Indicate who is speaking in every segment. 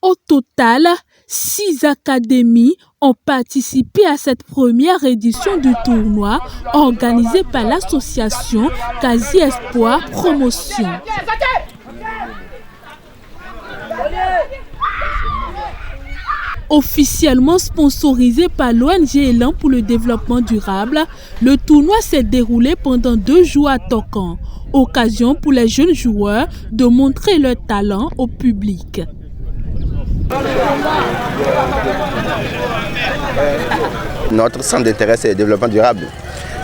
Speaker 1: Au total, 6 académies ont participé à cette première édition du tournoi organisé par l'association Quasi Espoir Promotion. Officiellement sponsorisé par l'ONG Élan pour le développement durable, le tournoi s'est déroulé pendant 2 jours à Tokan, occasion pour les jeunes joueurs de montrer leur talent au public.
Speaker 2: Notre centre d'intérêt, c'est le développement durable.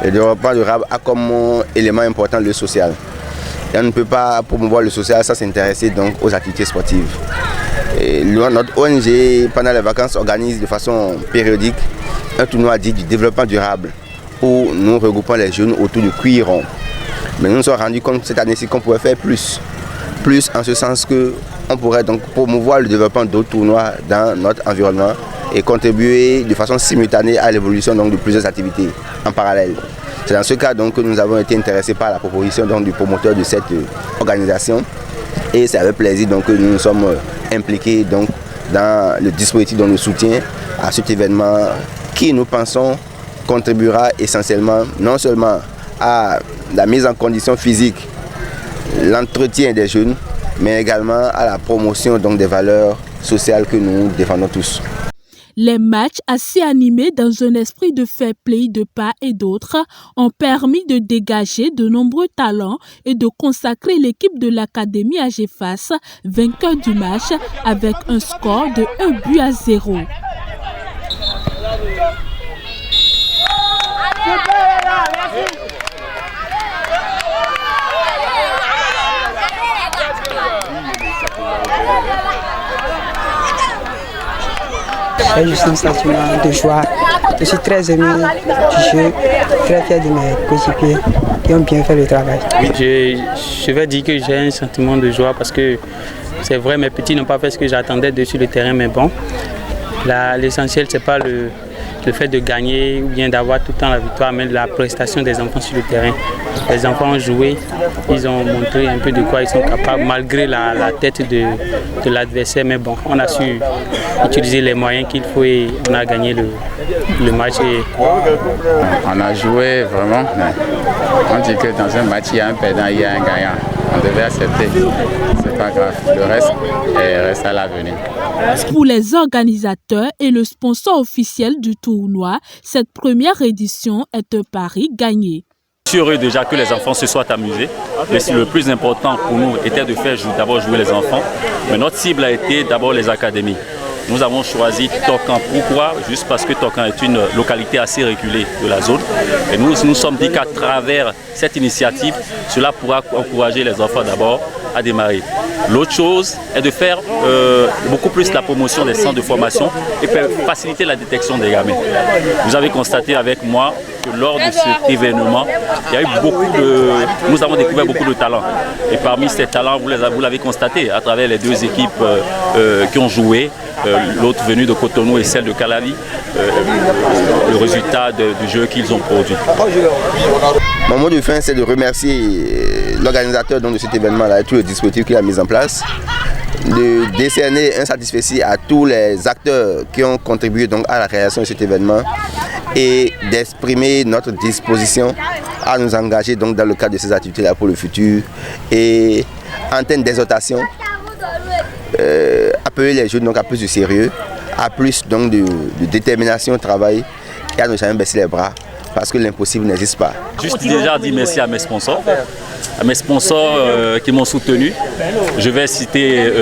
Speaker 2: Le développement durable a comme élément important le social. Et on ne peut pas promouvoir le social sans s'intéresser donc aux activités sportives. Et notre ONG, pendant les vacances, organise de façon périodique un tournoi dit du développement durable où nous regroupons les jeunes autour du cuiron. Mais nous nous sommes rendus compte cette année-ci qu'on pouvait faire plus. Plus en ce sens qu'on pourrait donc promouvoir le développement d'autres tournois dans notre environnement et contribuer de façon simultanée à l'évolution donc de plusieurs activités en parallèle. C'est dans ce cas donc que nous avons été intéressés par la proposition donc du promoteur de cette organisation et c'est avec plaisir donc que nous nous sommes impliqués donc dans le dispositif de soutien à cet événement qui nous pensons contribuera essentiellement non seulement à la mise en condition physique, l'entretien des jeunes, mais également à la promotion donc des valeurs sociales que nous défendons tous.
Speaker 1: Les matchs assez animés dans un esprit de fair play de part et d'autre ont permis de dégager de nombreux talents et de consacrer l'équipe de l'Académie AGFAS vainqueur du match avec un score de 1-0.
Speaker 3: J'ai juste un sentiment de joie. Je suis très aimé du jeu, très fier de mes coéquipiers qui ont bien fait le travail.
Speaker 4: Je vais dire que j'ai un sentiment de joie parce que c'est vrai, mes petits n'ont pas fait ce que j'attendais sur le terrain, mais bon, l'essentiel c'est pas le fait de gagner ou bien d'avoir tout le temps la victoire, mais la prestation des enfants sur le terrain. Les enfants ont joué, ils ont montré un peu de quoi ils sont capables malgré la tête de l'adversaire, mais bon, on a su utiliser les moyens qu'il faut et on a gagné le match.
Speaker 5: On a joué vraiment, on dit que dans un match il y a un perdant, il y a un gagnant. On devait accepter, c'est pas grave, le reste reste à l'avenir.
Speaker 1: Pour les organisateurs et le sponsor officiel du tournoi, cette première édition est un pari gagné.
Speaker 6: Je suis heureux déjà que les enfants se soient amusés. Et le plus important pour nous était de faire d'abord jouer les enfants. Mais notre cible a été d'abord les académies. Nous avons choisi Tokan. Pourquoi? Juste parce que Tokan est une localité assez reculée de la zone. Et nous nous sommes dit qu'à travers cette initiative, cela pourra encourager les enfants d'abord à démarrer. L'autre chose est de faire beaucoup plus la promotion des centres de formation et faciliter la détection des gamins. Vous avez constaté avec moi que lors de cet événement, il y a eu nous avons découvert beaucoup de talents. Et parmi ces talents, vous l'avez constaté à travers les 2 équipes qui ont joué, l'autre venue de Cotonou et celle de Calavi, le résultat du jeu qu'ils ont produit.
Speaker 2: Mon mot de fin, c'est de remercier l'organisateur de cet événement-là et tout le dispositif qu'il a mis en place, de décerner un satisfecit à tous les acteurs qui ont contribué donc à la réalisation de cet événement et d'exprimer notre disposition à nous engager donc dans le cadre de ces activités-là pour le futur et en termes d'exhortation, appeler les jeunes donc à plus de sérieux, à plus donc de détermination au travail et à ne jamais baisser les bras parce que l'impossible n'existe pas.
Speaker 6: Juste déjà dire merci à mes sponsors qui m'ont soutenu. Je vais citer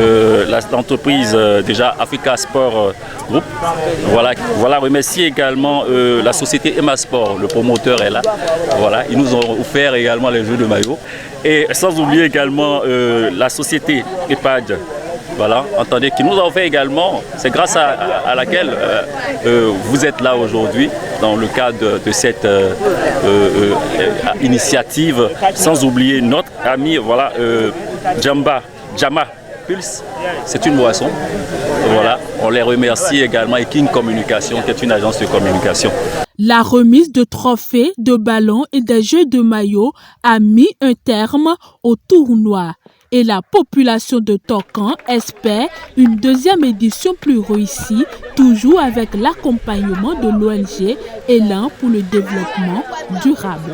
Speaker 6: l'entreprise déjà Africa Sport Group. Voilà, remercier également la société Emma Sport, le promoteur est là. Voilà, ils nous ont offert également les jeux de maillot. Et sans oublier également la société EPAD. Voilà, entendez, qui nous a offert également, c'est grâce à laquelle vous êtes là aujourd'hui dans le cadre de cette initiative, sans oublier notre ami, voilà, Jama Pulse, c'est une boisson. Voilà, on les remercie également et King Communication, qui est une agence de communication.
Speaker 1: La remise de trophées, de ballons et des jeux de maillots a mis un terme au tournoi. et la population de Tokan espère une deuxième édition plus réussie, toujours avec l'accompagnement de l'ONG Élan pour le développement durable.